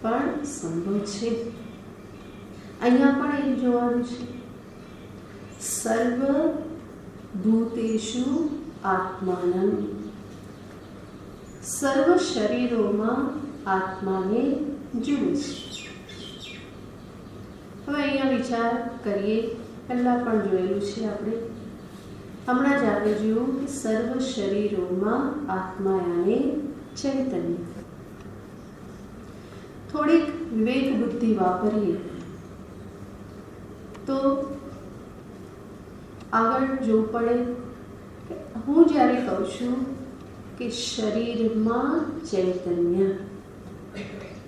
પણ સંભવ છે. અહીંયા પણ એ જોવાનું છે. સર્વ ભૂતેષુ આત્માનં. સર્વ શરીરોમાં આત્માને જુએ છે. હવે અહીંયા વિચાર કરીએ. પહેલાં પણ જોયેલું છે આપણે. હમણાં જ આપણે જોયું કે સર્વ શરીરોમાં આત્મા અને ચૈતન્ય. થોડીક વિવેક બુદ્ધિ વાપરીએ તો આગળ જોવું પડે કે હું જ્યારે કહું છું કે શરીરમાં ચૈતન્ય,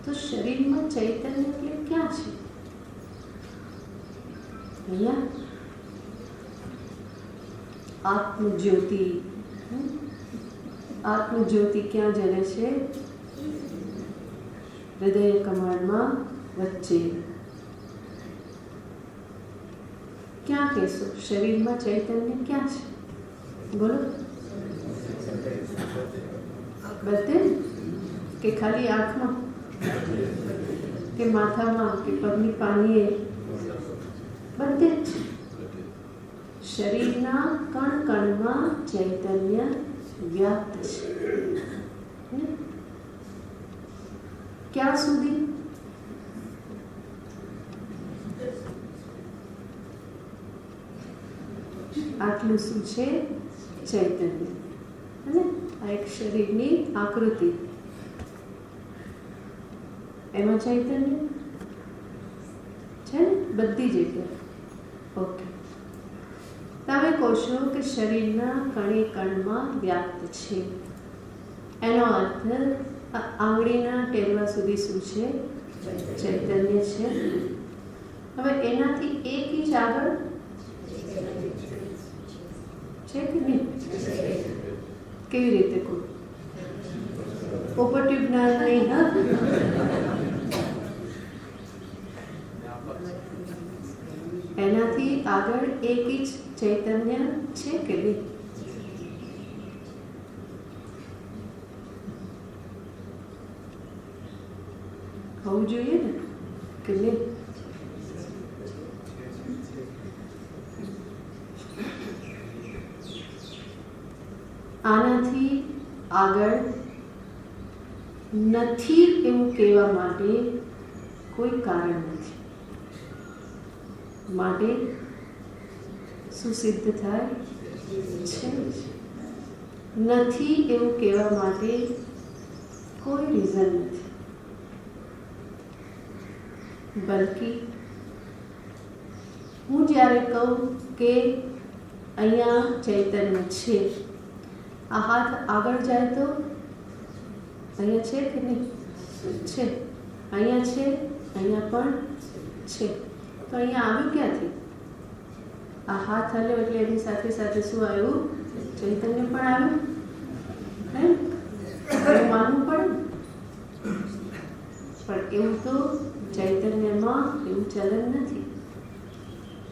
તો શરીરમાં ચૈતન્ય એટલે ક્યાં છે? અહીંયા આત્મજ્યોતિ. આત્મજ્યોતિ ક્યાં જલે છે? હૃદય કમળમાં વચ્ચે. ક્યાં કહેશો? શરીરમાં ચૈતન્ય ક્યાં છે? બોલો. બધે કે ખાલી આંખમાં કે માથામાં કે પગની પાનીએ? બધે જ છે. શરીરના કણ કણમાં ચૈતન્ય વ્યાપ્ત છે. ક્યાં સુધી? આટલું શું છે? ચૈતન્ય. અને આ એક શરીરની આકૃતિ, એમાં ચૈતન્ય છે ને બધી જગ્યાએ. ઓકે. તમે કહો છો કે શરીરના કણે કણમાં વ્યાપ્ત છે. એનો અર્થ આંગળીના ટેરવા સુધી શું છે? ચૈતન્ય છે. હવે એનાથી એક ઇંચ આગળ છે કે નહીં? કેવી રીતે કહું? પોપટી જ્ઞાન નહીં. હા, એનાથી આગળ એક ઇંચ ચૈતન્ય છે કે નહીં? હોવું જોઈએ ને કે નહીં? આનાથી આગળ નથી એવું કહેવા માટે કોઈ કારણ નથી. માટે શું સિદ્ધ થાય છે? નથી એવું કહેવા માટે કોઈ રીઝન નથી. બલકી હું જ્યારે કહું કે અહીંયા ચૈતન્ય છે, આ હાથ આગળ જાય તો અહીંયા છે કે નહીં? છે. અહીંયા છે, અહીંયા પણ છે. તો અહીંયા આવ્યું ક્યાંથી? આ હાથ હલ્યો એટલે એની સાથે સાથે શું આવ્યું? ચૈતન્ય પણ આવ્યું. હે, માનવું પડે. પણ એવું તો ચૈતન્યમાં એવું ચલન નથી.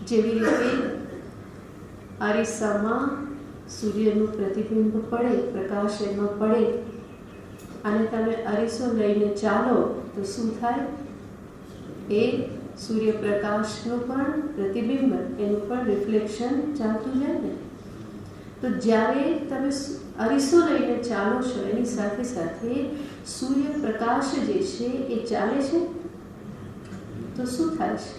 જેવી રીતે અરીસામાં સૂર્યનું પ્રતિબિંબ પડે, પ્રકાશ એમાં પડે અને તમે અરીસો લઈને ચાલો તો શું થાય? એ સૂર્યપ્રકાશનું પણ પ્રતિબિંબ, એનું પણ રિફ્લેક્શન ચાલતું જાય ને. તો જ્યારે તમે અરીસો લઈને ચાલો છો એની સાથે સાથે સૂર્યપ્રકાશ જે છે એ ચાલે છે, તો શું થાય છે?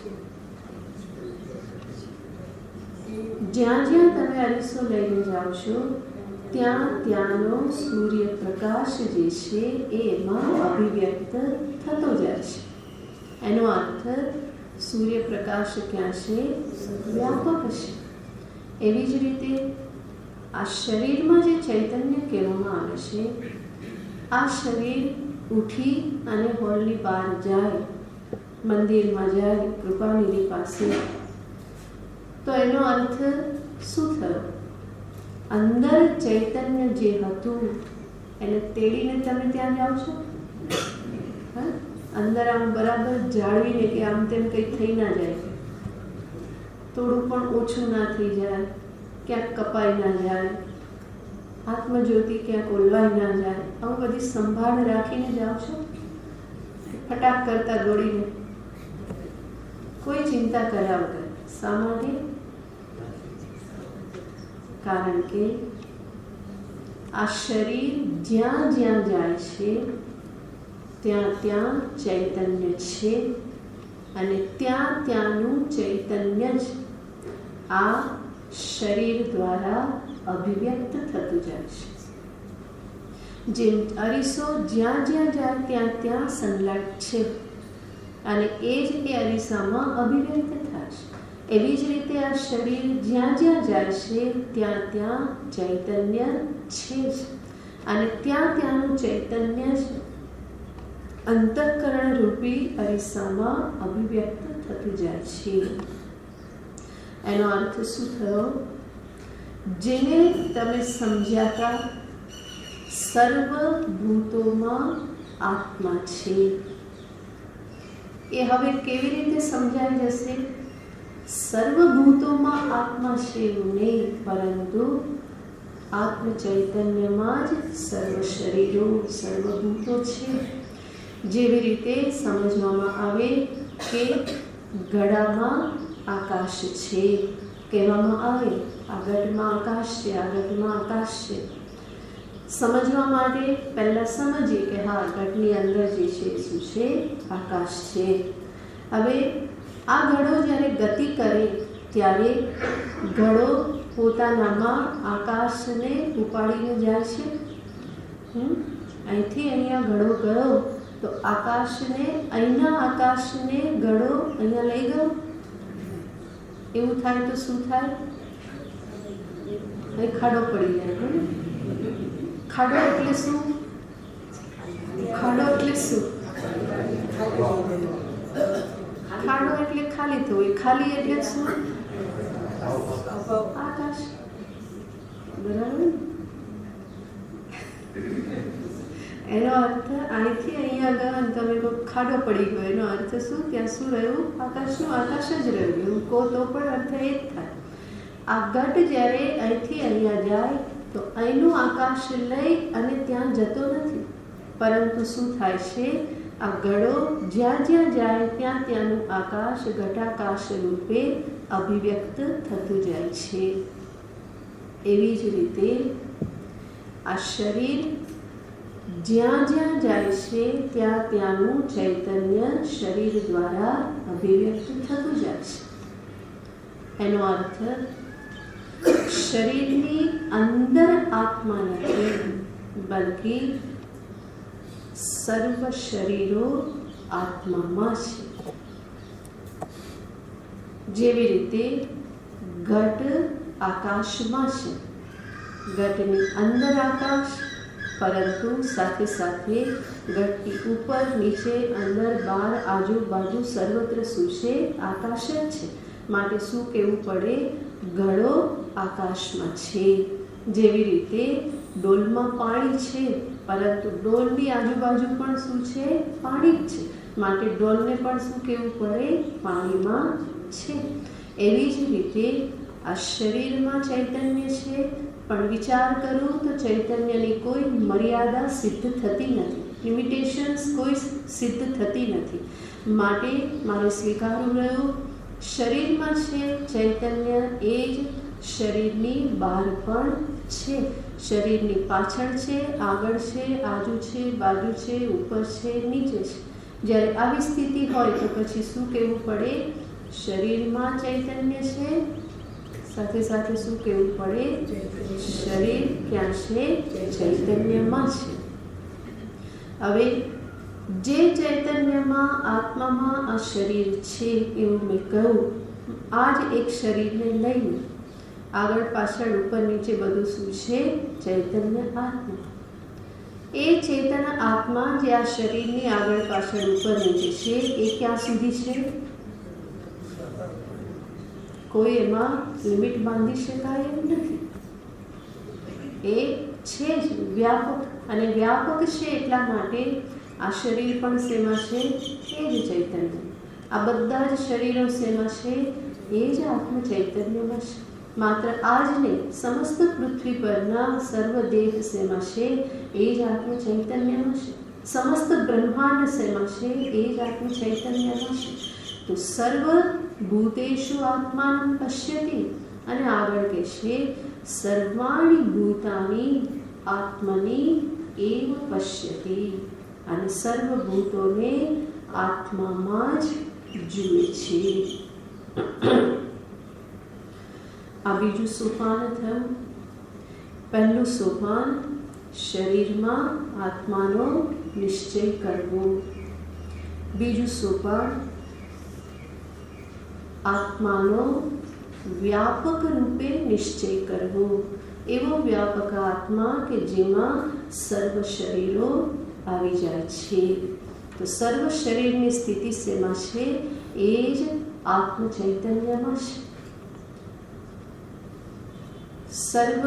જ્યાં જ્યાં તમે અરીસો લઈને જાઓ છો ત્યાં ત્યાંનો સૂર્યપ્રકાશ જે છે એ એમાં અભિવ્યક્ત થતો જાય છે. એનો અર્થ સૂર્યપ્રકાશ ક્યાં છે? વ્યાપક છે. એવી જ રીતે આ શરીરમાં જે ચૈતન્ય કહેવામાં આવે છે, આ શરીર ઉઠી અને હોલની બહાર જાય, મંદિરમાં જાય કૃપાનિધિ પાસે, તો એનો અર્થ શું થયો? અંદર ચૈતન્ય જે હતું એને તેડીને તમે ત્યાં જાઓ છો. અંદર આમ બરાબર જાળવીને કે આમ તેમ કંઈ થઈ ના જાય, થોડું પણ ઓછું ના થઈ જાય, ક્યાંક કપાઈ ના જાય, આત્મજ્યોતિ ક્યાંક ઓલવાઈ ના જાય, આવું બધી સંભાળ રાખીને જાઓ છો. ફટાક કરતા દોડીને, કોઈ ચિંતા કર્યા વગર. શા માટે? કારણ કે આ શરીર જ્યાં જ્યાં જાય છે ત્યાં ત્યાં ચૈતન્ય છે અને ત્યાં ત્યાંનું ચૈતન્ય જ આ શરીર દ્વારા અભિવ્યક્ત થતું જાય છે. જેમ અરીસો જ્યાં જ્યાં જાય ત્યાં ત્યાં સનલાઇટ છે અને એ જ એ અરીસામાં અભિવ્યક્ત થાય છે. એવી જ રીતે આ શરીર જ્યાં જ્યાં જાય છે ત્યાં ત્યાં ચૈતન્ય છે જ અને ત્યાં ત્યાંનું ચૈતન્ય જ અંતઃકરણ રૂપી અરીસામાં અભિવ્યક્ત થતું જાય છે. એનો અર્થ શું થયો? જેને તમે સમજ્યા સર્વભૂતોમાં આત્મા છે, એ હવે કેવી રીતે સમજાઈ જશે? સર્વભૂતોમાં આત્મા છે એવું નહીં, પરંતુ આત્મ ચૈતન્યમાં જ સર્વ શરીરો, સર્વભૂતો છે. જેવી રીતે સમજવામાં આવે કે ઘડામાં આકાશ છે, કહેવામાં આવે આ ઘટમાં આકાશ છે, આ ઘટમાં આકાશ છે. સમજવા માટે પહેલાં સમજીએ કે હા, ઘટની અંદર જે છે શું છે? આકાશ છે. હવે આ ઘડો જ્યારે ગતિ કરે ત્યારે ઘડો પોતાનામાં આકાશને ઉપાડીને જાય છે. અહીંથી અહીંયા ઘડો ગયો તો આકાશને, અહીંના આકાશને ઘડો અહીંયા લઈ ગયો. એવું થાય તો શું થાય? અહીં ખાડો પડી જાય. ખાડો એટલે શું? ખાડો એટલે શું? ખાડો એટલે ખાલી થવું. ખાલી એટલે શું? આકાશ. બરાબર. એનો અર્થ અહીંથી અહીંયા ગયો અને તમે કહો ખાડો પડી ગયો, એનો અર્થ શું? ત્યાં શું રહ્યું? આકાશનું આકાશ જ રહ્યું. એવું કહો તો પણ અર્થ એ જ થાય. આ ઘટ જ્યારે અહીંથી અહીંયા જાય તો અહીંનું આકાશ લઈ અને ત્યાં જતો નથી, પરંતુ શું થાય છે? આ ઘડો જ્યાં જ્યાં જાય ત્યાં ત્યાંનું આકાશ ઘટાકાશ રૂપે અભિવ્યક્ત થતું જાય છે. એવી જ રીતે આ શરીર જ્યાં જ્યાં જાય છે ત્યાં ત્યાંનું ચૈતન્ય શરીર દ્વારા અભિવ્યક્ત થતું જાય છે. એનો અર્થ શરીરની અંદર આત્મા નથી, બલ્કિ સર્વ શરીરો આત્મામાં છે. જેવી રીતે ઘટ આકાશમાં છે, ઘટની અંદર આકાશ, પરંતુ સાથે સાથે ઘટની ઉપર નીચે અંદર બહાર આજુબાજુ સર્વત્ર શું છે? આકાશ જ છે. માટે શું કહેવું પડે? ઘડો આકાશમાં છે. જેવી રીતે ડોલમાં પાણી છે, પરંતુ ડોલની આજુબાજુ પણ શું છે? પાણી જ છે. માટે ડોલને પણ શું કહેવું પડે? પાણીમાં છે. એવી જ રીતે આ શરીરમાં ચૈતન્ય છે, પણ વિચાર કરું તો ચૈતન્યની કોઈ મર્યાદા સિદ્ધ થતી નથી, લિમિટેશન્સ કોઈ સિદ્ધ થતી નથી. માટે મારે સ્વીકારવું રહ્યું, શરીરમાં છે ચૈતન્ય, એ જ શરીરની બહાર પણ છે. શરીરની પાછળ છે, આગળ છે, આજુ છે, બાજુ છે, ઉપર છે, નીચે છે. જ્યારે આવી સ્થિતિ હોય તો પછી શું કહેવું પડે? શરીરમાં ચૈતન્ય છે, સાથે સાથે શું કહેવું પડે? શરીર ક્યાં છે? ચૈતન્યમાં છે. હવે જે ચૈતન્યમાં આત્મામાં આ શરીર છે એવું મેં કહ્યું, આ જ એક શરીરને લઈને આગળ પાછળ ઉપર નીચે બધું શું છે? ચૈતન્ય આત્મા. એ ચેતન આત્મા જે આ શરીરની આગળ પાછળ ઉપર નીચે છે, એ ક્યાં સુધી છે? કોઈ એમાં લિમિટ બાંધી શકાય એમ નથી. એ છે જ વ્યાપક, અને વ્યાપક છે એટલા માટે આ શરીર પણ શેમાં છે? એ જ ચૈતન્ય. આ બધા જ શરીરો શેમાં છે? એ જ આત્મ ચૈતન્યમાં છે. માત્ર આ જ નહીં, સમસ્ત પૃથ્વી પરના સર્વ દેહ શેમાં છે? એ જ આત્મ ચૈતન્યમાં છે. સમસ્ત બ્રહ્માંડ શેમાં છે? એ જ આત્મ ચૈતન્યમાં છે. તો સર્વ ભૂતેષુ આત્માનં પશ્યતિ, અને આગળ કહેશે સર્વાણી ભૂતાની આત્મની એવ પશ્યતિ, અને સર્વભૂતોને આત્મામાં જ જુએ છે. આ બીજું સોપાન થયું. પહેલું સોપાન શરીરમાં આત્માનો નિશ્ચય કરવો. બીજું સોપાન આત્માનો વ્યાપક રૂપે નિશ્ચય કરવો. એવો વ્યાપક આત્મા કે જેમાં સર્વ શરીરો આવી જાય છે. તો સર્વ શરીરની સ્થિતિ શેમાં છે? એ જ આત્મ ચૈતન્યમાં છે. સર્વ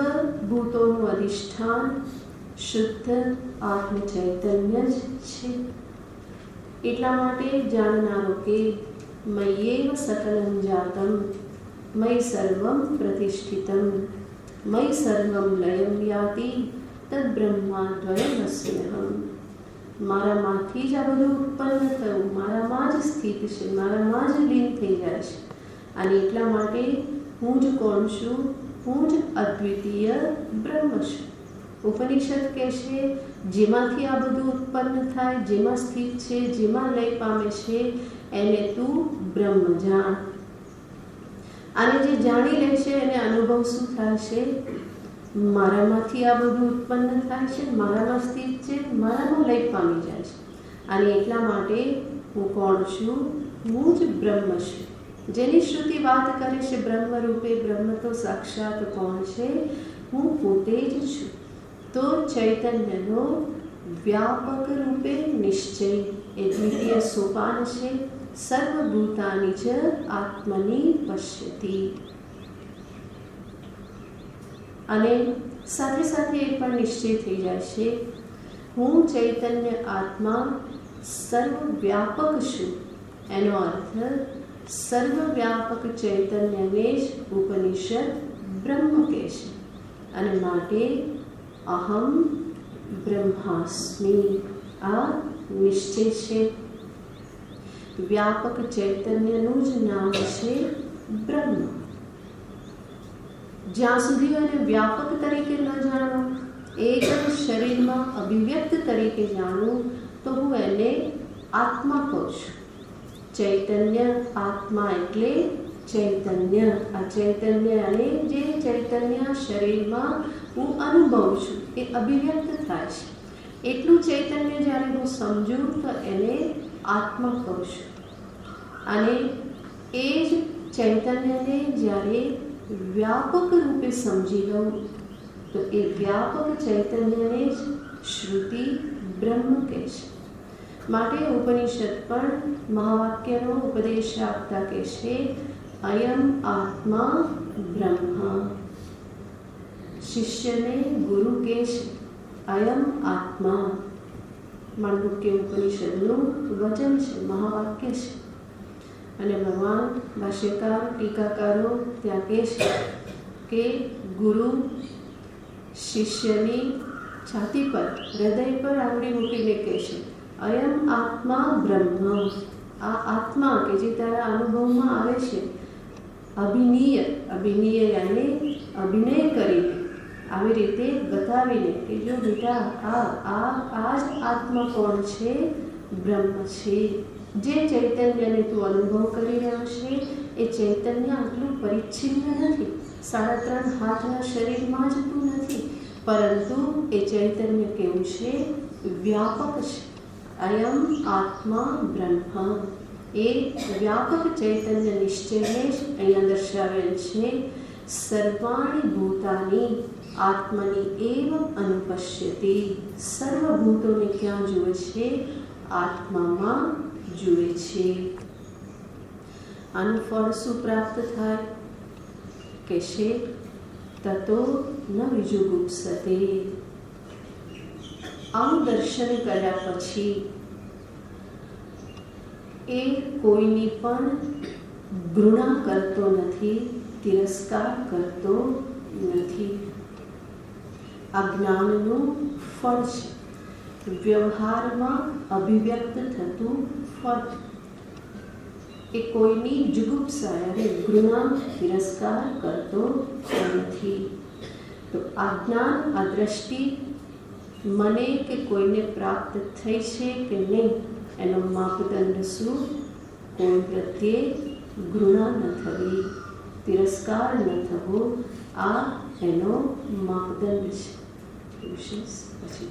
ભૂતોનું અધિષ્ઠાન શુદ્ધ આત્મ ચૈતન્ય જ છે. એટલા માટે જાણનારો કે મય્યેવ સકલં જાતમ મયि સર્વં પ્રતિષ્ઠિતમ મયि સર્વં લયં યાતિ તદ્ બ્રહ્માદ્વયમસ્મ્યહમ. મારામાંથી જ આ બધું ઉત્પન્ન થયું, મારામાં જ સ્થિત છે, મારામાં જ લીન થઈ જાય છે. અને એટલા માટે હું જ કોણ છું? હું જ અદ્વિતીય બ્રહ્મ છું. ઉપનિષદ કહે છે જેમાંથી આ બધું ઉત્પન્ન થાય, જેમાં સ્થિત છે, જેમાં લય પામે છે, એને તું બ્રહ્મ જાણ. અને જે જાણી લે છે એને અનુભવ શું થાય છે? મારામાંથી આ બધું ઉત્પન્ન થાય છે, મારામાં સ્થિત છે, મારામાં લય પામી જાય છે. અને એટલા માટે હું કોણ છું? હું જ બ્રહ્મ છું. જેની શ્રુતિ વાત કરે છે બ્રહ્મ રૂપે, બ્રહ્મ તો સાક્ષાત કોણ છે? હું પોતે જ છું. તો ચૈતન્યનો વ્યાપક રૂપે નિશ્ચય એ દ્વિતીય સોપાન છે. સર્વભૂતાની ચ આત્મની પશ્યતિ. અને સાથે સાથે એ પણ નિશ્ચય થઈ જાય છે હું ચૈતન્ય આત્મા સર્વવ્યાપક છું. એનો અર્થ સર્વવ્યાપક ચૈતન્યને જ ઉપનિષદ બ્રહ્મ કહે છે. અને માટે અહમ બ્રહ્માસ્મિ આ નિશ્ચય છે. વ્યાપક ચૈતન્યનું જ નામ છે બ્રહ્મ. જ્યાં સુધી એને વ્યાપક તરીકે ન જાણો એક જ શરીરમાં અભિવ્યક્ત તરીકે જાણું તો હું એને આત્મા કહું છું. ચૈતન્ય આત્મા એટલે ચૈતન્ય. આ ચૈતન્ય અને જે ચૈતન્ય શરીરમાં હું અનુભવું છું એ અભિવ્યક્ત થાય છે. એટલું ચૈતન્ય જ્યારે હું સમજું તો એને આત્મા કહું છું. અને એ જ ચૈતન્યને જ્યારે વ્યાપક રૂપે સમજી લઉં તો એ વ્યાપક ચૈતન્યને જ શ્રુતિ બ્રહ્મ કહે છે. માટે ઉપનિષદ પણ મહાવાક્યનો ઉપદેશ આપતા કહેશે અયમ આત્મા બ્રહ્મ. શિષ્યને ગુરુ કહે છે અયમ આત્મા. માંડુક્ય ઉપનિષદનું વચન છે, મહાવાક્ય છે. અને ભગવાન ભાષ્યકાર ટીકાકારો ત્યાં કહે છે કે ગુરુ શિષ્યની છાતી પર હૃદય પર આંગળી મૂકીને કહે છે અયમ આત્મા બ્રહ્મ. આ આત્મા કે જે તારા અનુભવમાં આવે છે અભિનીય અને અભિનય કરીને આવી રીતે બતાવીને કે જો બેટા આ જ આત્મા કોણ છે? બ્રહ્મ છે. જે ચૈતન્યને તું અનુભવ કરી રહ્યો છે એ ચૈતન્ય આટલું પરિચ્છિન્ન નથી. 3.5 હાથના શરીરમાં જ તું નથી, પરંતુ એ ચૈતન્ય કેવું છે? વ્યાપક છે. અયમ આત્મા બ્રહ્મ. એ વ્યાપક ચૈતન્ય નિશ્ચયને જ અહીંયા દર્શાવેલ છે. સર્વાણી ભૂતાની આત્મની એવ અનુપશ્યતિ. સર્વભૂતોને ક્યાં જુએ છે? આત્મામાં જુએ છે. આનું ફળ શું પ્રાપ્ત થાય? કે છે તતો ન વિજુગુપ્સતે. આવું દર્શન કર્યા પછી એ કોઈની પણ ઘૃણા કરતો નથી, તિરસ્કાર કરતો નથી. આ જ્ઞાનનું ફળ છે, વ્યવહારમાં અભિવ્યક્ત થતું ફળ. એ કોઈની જુગુપ્સા અને ઘૃણા તિરસ્કાર કરતો નથી. તો આ જ્ઞાન, આ દ્રષ્ટિ મને કે કોઈને પ્રાપ્ત થઈ છે કે નહીં એનો માપદંડ શું? કોઈ પ્રત્યે ઘૃણા ન થવી, તિરસ્કાર ન થવો, આ એનો માપદંડ છે. વિશેષ પછી